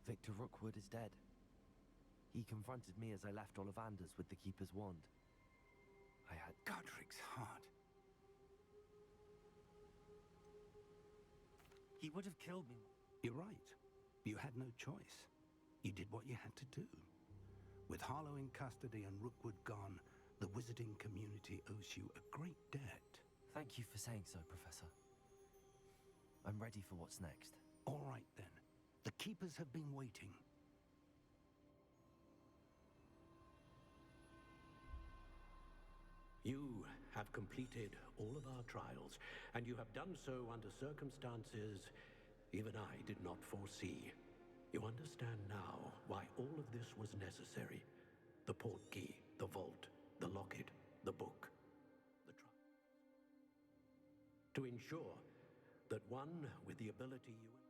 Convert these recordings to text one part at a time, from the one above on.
Victor Rookwood is dead. He confronted me as I left Ollivander's with the Keeper's wand. I had... Godric's heart. He would have killed me. You're right. You had no choice. You did what you had to do. With Harlow in custody and Rookwood gone, the wizarding community owes you a great debt. Thank you for saying so, Professor. I'm ready for what's next. All right, then. The Keepers have been waiting. You have completed all of our trials, and you have done so under circumstances even I did not foresee. You understand now why all of this was necessary. The portkey, the vault, the locket, the book, the trial. To ensure that one with the ability you share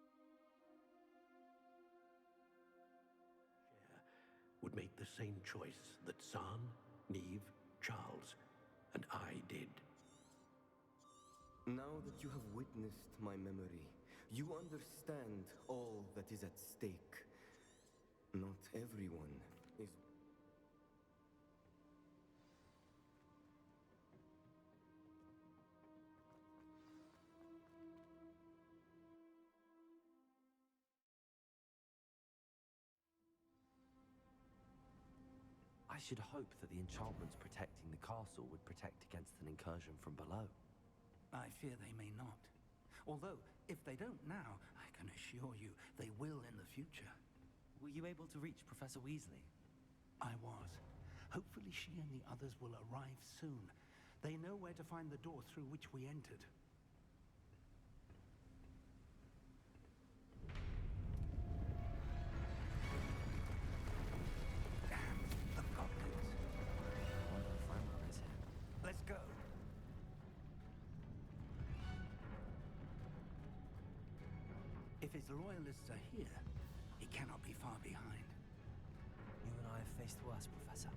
would make the same choice that San, Neve, Charles, and I did. Now that you have witnessed my memory, you understand all that is at stake. Not everyone is... I should hope that the enchantments protecting the castle would protect against an incursion from below. I fear they may not. Although, if they don't now, I can assure you they will in the future. Were you able to reach Professor Weasley? I was. Hopefully she and the others will arrive soon. They know where to find the door through which we entered. Damn, the goblins. I wonder if Ranrock is here. Let's go. If his loyalists are here, he cannot be far behind. You and I have faced worse, Professor.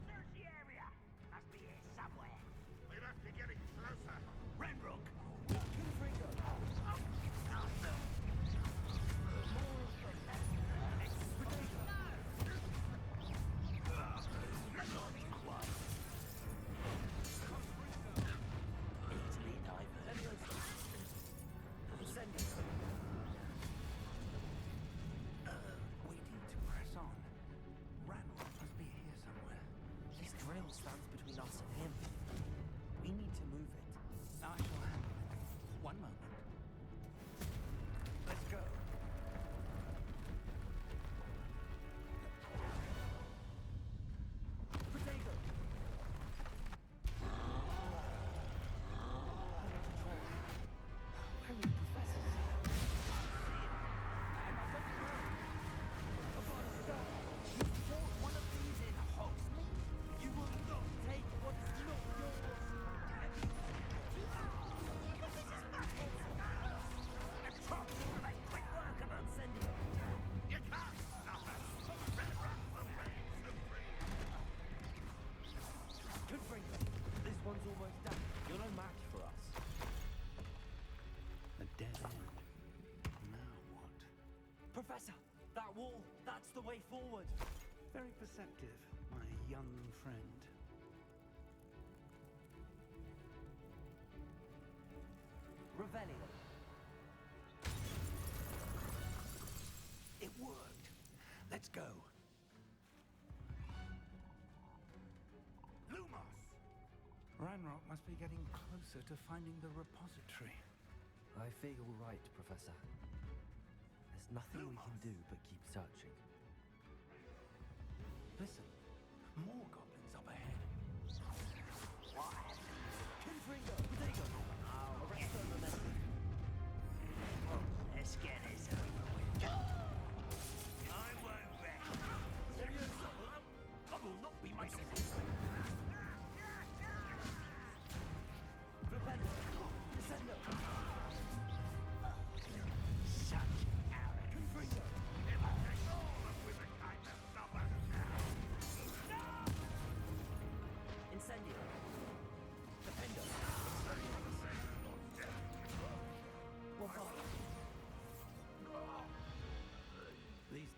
Search the area! Must be here somewhere. We must be getting closer. Ranrock! Confringo! Easily diverted. We need to press on. Ranrock must be here somewhere. This drill stands between us and him. We need to move it. I shall handle it. One moment. Let's go. Potato! Where are you, Professor? You fought one of these in Hogsmeade? You will not take what is not yours! Quick work of unsending. You can't stop us. Ranrock will reign supreme. Confringo, this one's almost done. You're no match for us. A dead end. Now what? Professor, that wall, that's the way forward. Very perceptive, my young friend. Revelio. It worked. Let's go. Lumos! Ranrock must be getting closer to finding the repository. I fear you're right, Professor. There's nothing we can do but keep searching. Listen, more goblins up ahead. Confringo, Potato! Oh, Arrest the momentum. let's get this over with. I won't rest. I will not be my Repent! Descendo! Such arrogance. Confringo! It will take all of Wizard kind to stop us now.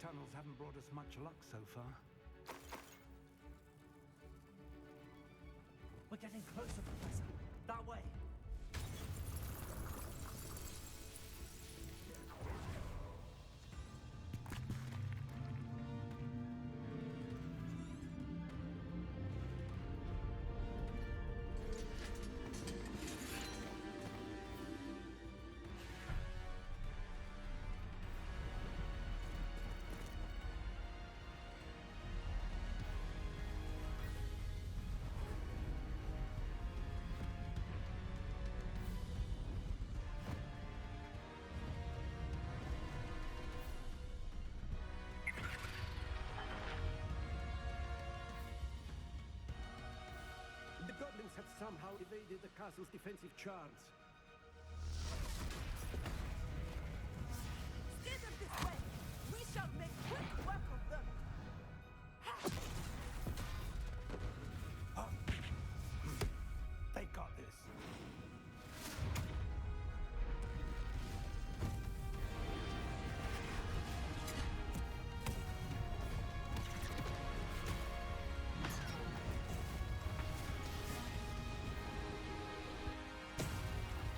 tunnels haven't brought us much luck so far. We're getting closer, Professor. That way. The goblins have somehow evaded the castle's defensive charms. Steer them this way! We shall make quick work of them! They got this.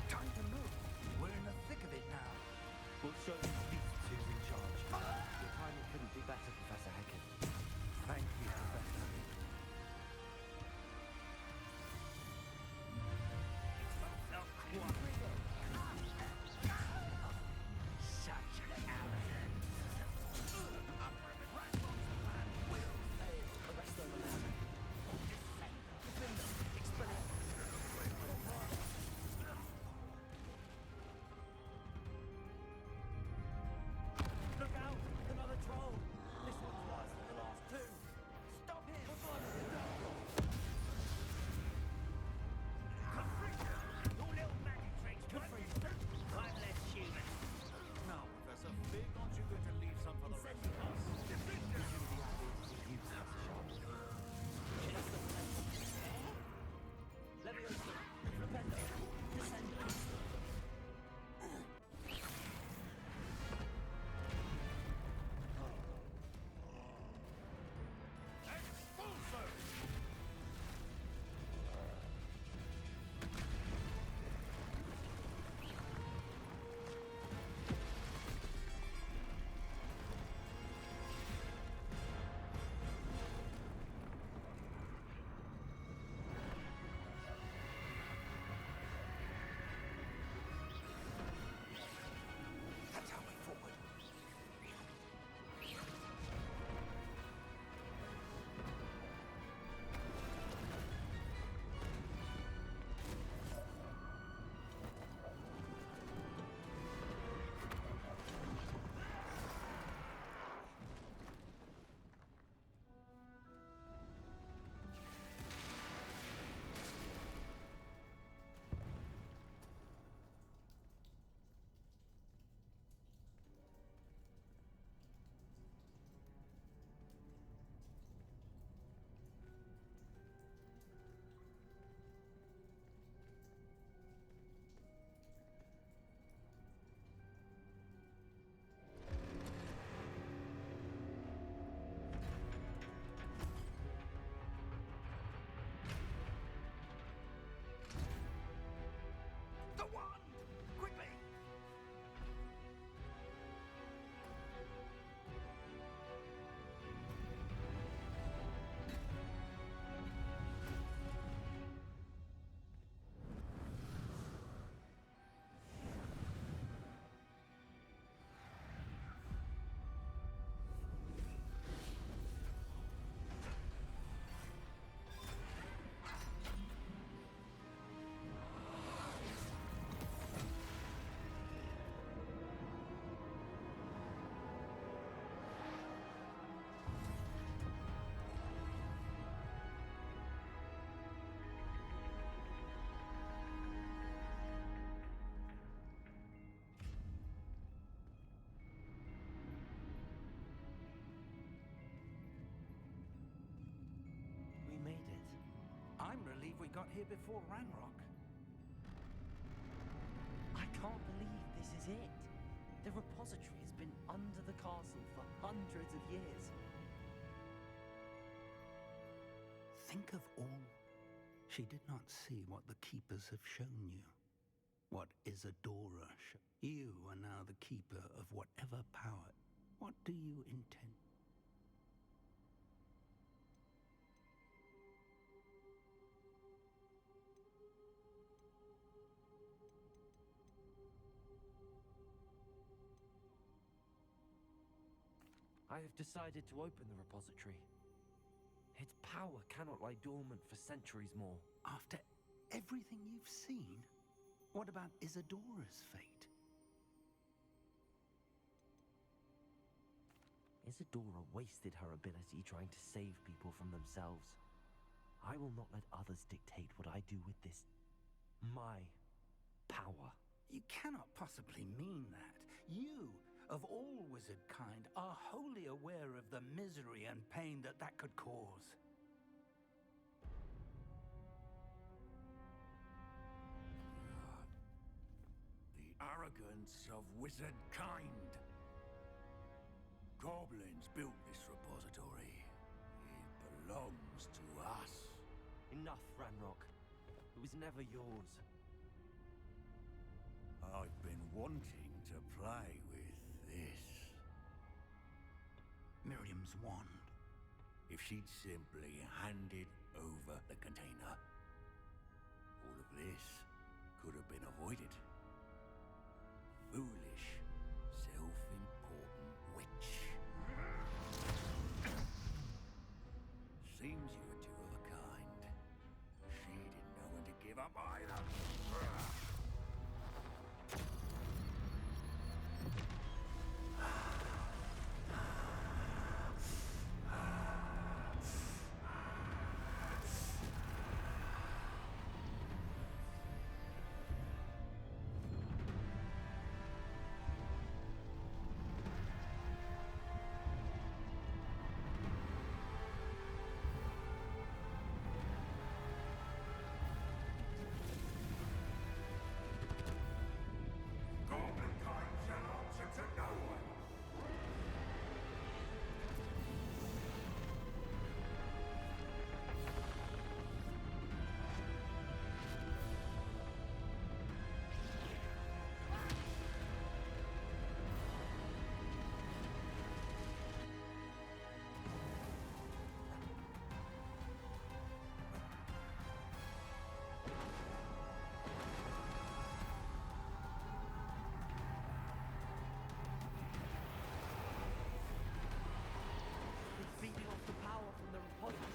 Time to move. We're in the thick of it now. We'll show these beasts who's in charge. Your timing couldn't be better, Professor Hecken. Thank you, Professor. Such an arrogant. Look out! Another troll! This one's worse than the last two! Stop him! Your little magic tricks won't be I'm less human. Now, Professor, big aren't you going to leave some for the rest of us? Leviosa! Rependo! Descendo! Expulso! That's our way forward. The wand! Quickly! We made it. I'm relieved we got here before Ranrock. I can't believe this is it. The repository has been under the castle for hundreds of years. Think of all she did not see what the Keepers have shown you. What Isadora You are now the keeper of whatever power. What do you intend? I have decided to open the repository. Its power cannot lie dormant for centuries more. After everything you've seen, what about Isadora's fate? Isadora wasted her ability trying to save people from themselves. I will not let others dictate what I do with this... my power. You cannot possibly mean that. You, of all wizard kind, are wholly aware of the misery and pain that could cause. The arrogance of wizard kind. Goblins built this repository. It belongs to us. Enough, Ranrock. It was never yours. I've been wanting to play with this. Miriam's wand. If she'd simply handed over the container, all of this could have been avoided. Foolish, self-important witch. Seems you were two of a kind. She didn't know when to give up either. Feeding off the power from the repository.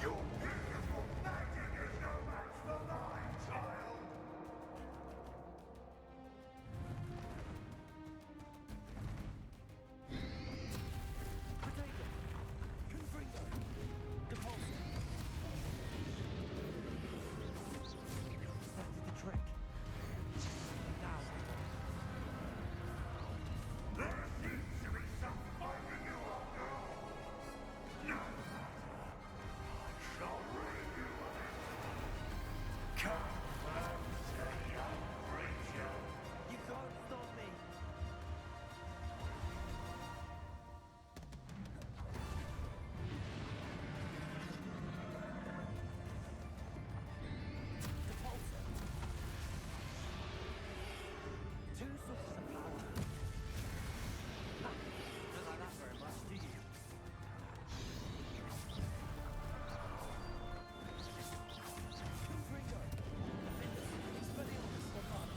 Your beautiful magic is no match for mine, child! Potato! Confringo! Depulsor! That's the trick. Now. There seems to be some finding you up now. No matter. I shall rid you of it. Come, say young creature. You can't stop me! Depulsor! Two sources of power. Ha! Don't like that very much, do you? Confringo! Expelliarmus for fun.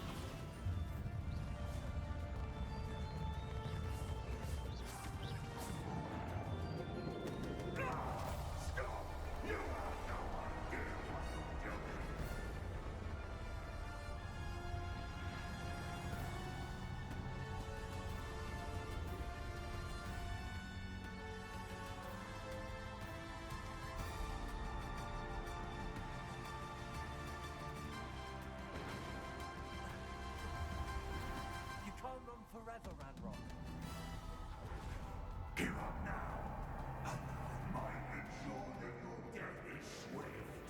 Stop! You have no idea what you're doing. You can't run forever, Ranrock. Give up now, and I might ensure that your death is swift.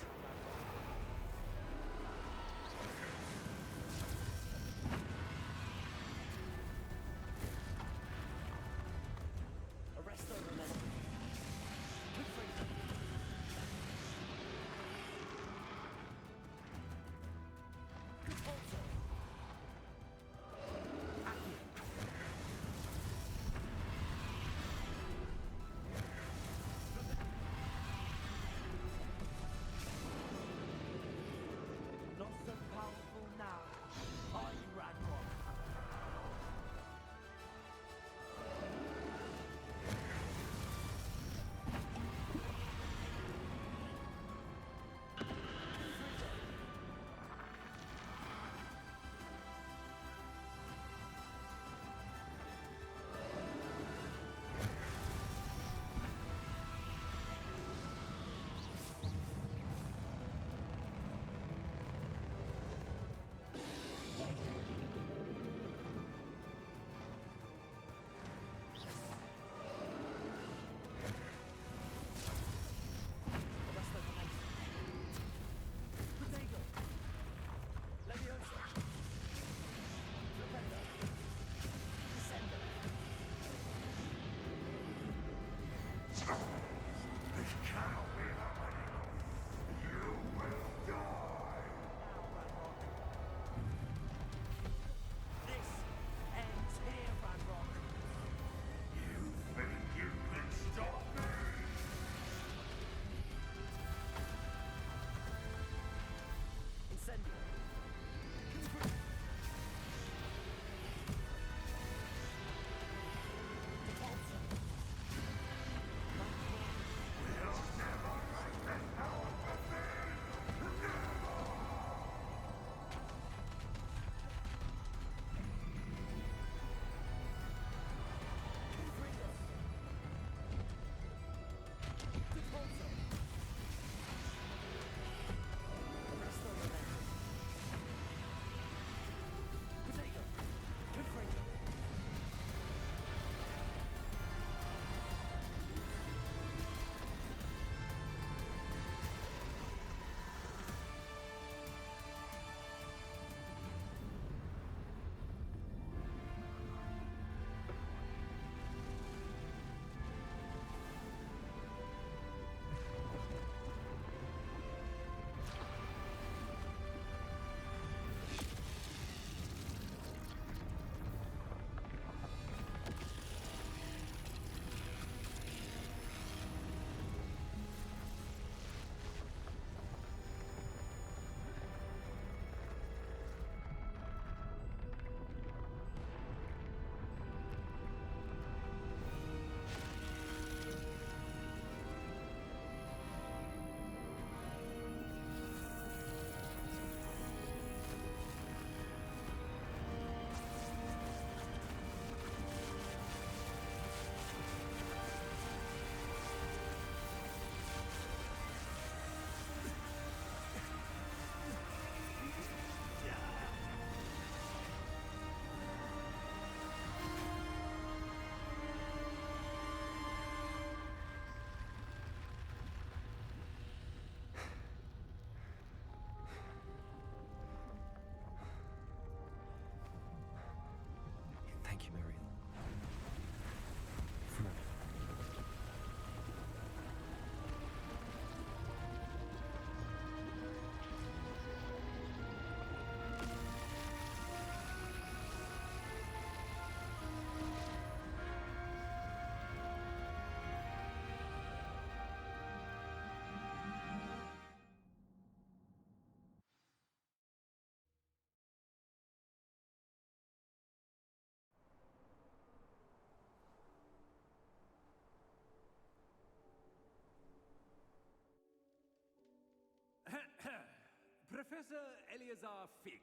Professor Eleazar Fig.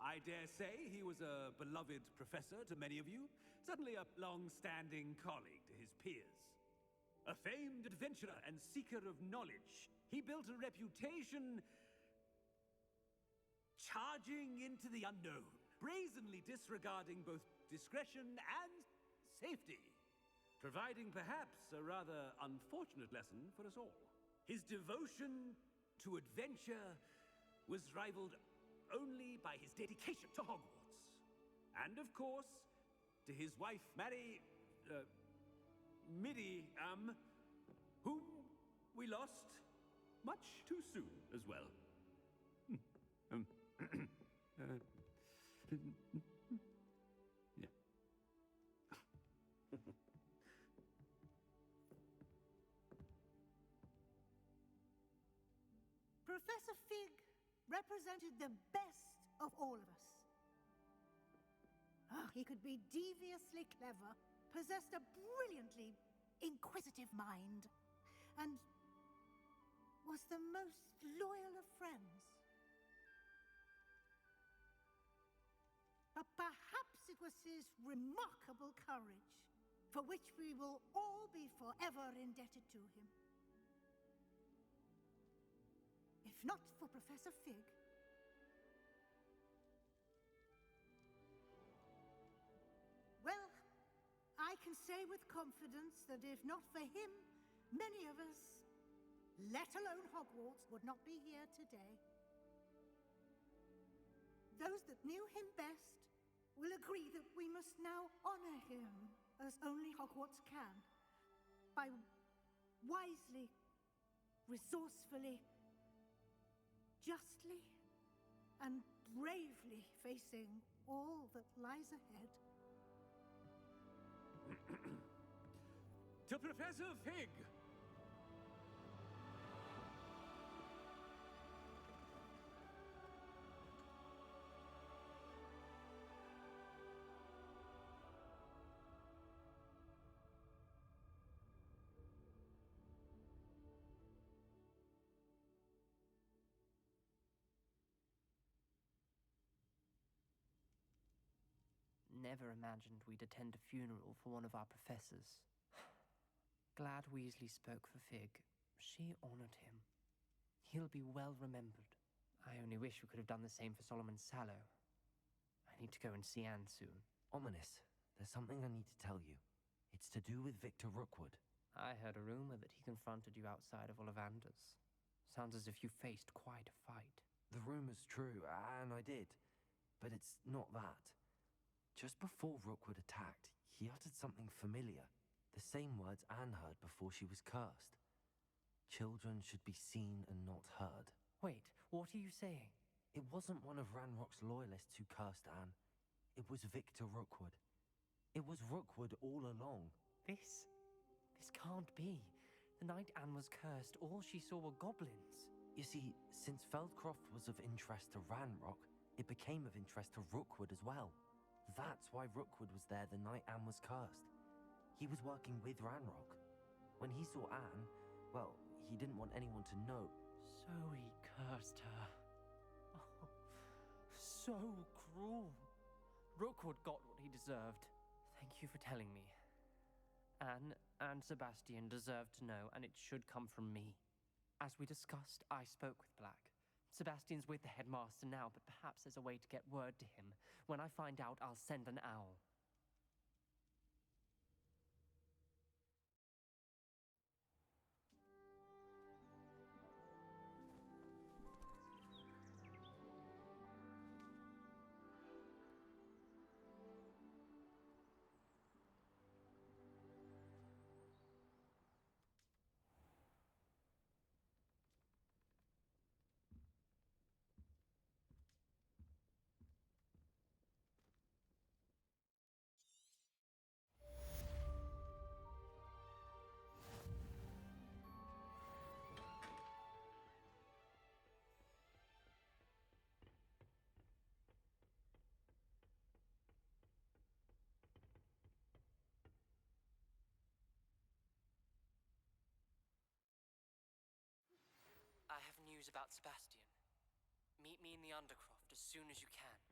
I dare say he was a beloved professor to many of you, certainly a long-standing colleague to his peers. A famed adventurer and seeker of knowledge, he built a reputation charging into the unknown, brazenly disregarding both discretion and safety, providing perhaps a rather unfortunate lesson for us all. His devotion to adventure was rivaled only by his dedication to Hogwarts. And of course, to his wife, whom we lost much too soon as well. Yeah. Professor Fig represented the best of all of us. He could be deviously clever, possessed a brilliantly inquisitive mind, and was the most loyal of friends. But perhaps it was his remarkable courage, for which we will all be forever indebted to him. If not for Professor Fig, well, I can say with confidence that if not for him, many of us, let alone Hogwarts, would not be here today. Those that knew him best will agree that we must now honor him as only Hogwarts can, by wisely, resourcefully, justly, and bravely facing all that lies ahead. To Professor Fig! Never imagined we'd attend a funeral for one of our professors. Glad Weasley spoke for Fig. She honored him. He'll be well remembered. I only wish we could have done the same for Solomon Sallow. I need to go and see Anne soon. Ominous, there's something I need to tell you. It's to do with Victor Rookwood. I heard a rumor that he confronted you outside of Ollivander's. Sounds as if you faced quite a fight. The rumor's true, and I did. But it's not that. Just before Rookwood attacked, he uttered something familiar. The same words Anne heard before she was cursed. Children should be seen and not heard. Wait, what are you saying? It wasn't one of Ranrock's loyalists who cursed Anne. It was Victor Rookwood. It was Rookwood all along. This can't be. The night Anne was cursed, all she saw were goblins. You see, since Feldcroft was of interest to Ranrock, it became of interest to Rookwood as well. That's why Rookwood was there the night Anne was cursed. He was working with Ranrock. When he saw Anne, well, he didn't want anyone to know. So he cursed her. Oh, so cruel. Rookwood got what he deserved. Thank you for telling me. Anne and Sebastian deserve to know, and it should come from me. As we discussed, I spoke with Black. Sebastian's with the headmaster now, but perhaps there's a way to get word to him. When I find out, I'll send an owl. I have news about Sebastian. Meet me in the Undercroft as soon as you can.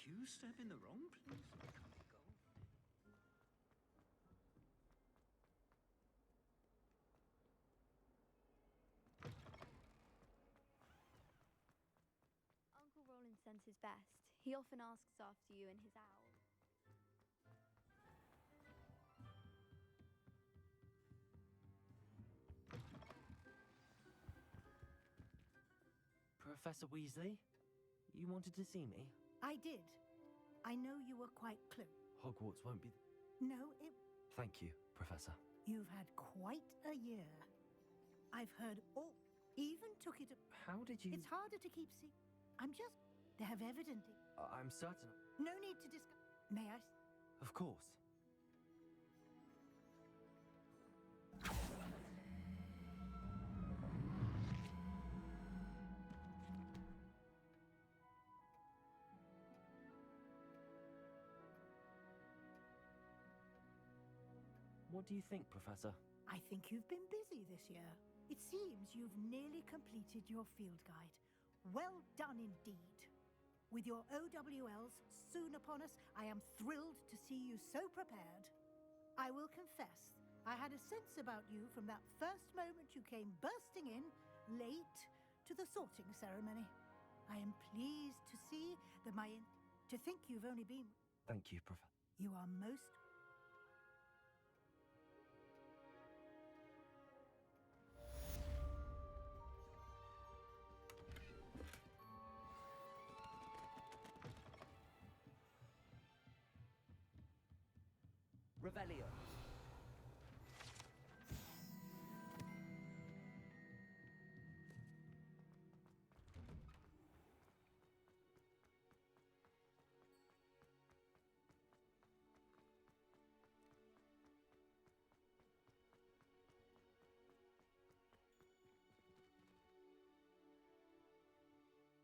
If you step in the wrong place, I can't go. Uncle Roland sends his best. He often asks after you and his owl. Professor Weasley? You wanted to see me? I did. I know you were quite close. Hogwarts won't be... No, Thank you, Professor. you've had quite a year. I've heard all. Even took it. How did you... It's harder to keep I'm just. They have evidently. I'm certain... No need to discuss. May I? Of course. What do you think, Professor? I think you've been busy this year. It seems you've nearly completed your field guide. Well done indeed. With your OWLs soon upon us, I am thrilled to see you so prepared. I will confess, I had a sense about you from that first moment you came bursting in, late, to the sorting ceremony. I am pleased to see that to think you've only been... Thank you, Professor. You are most... Revelio.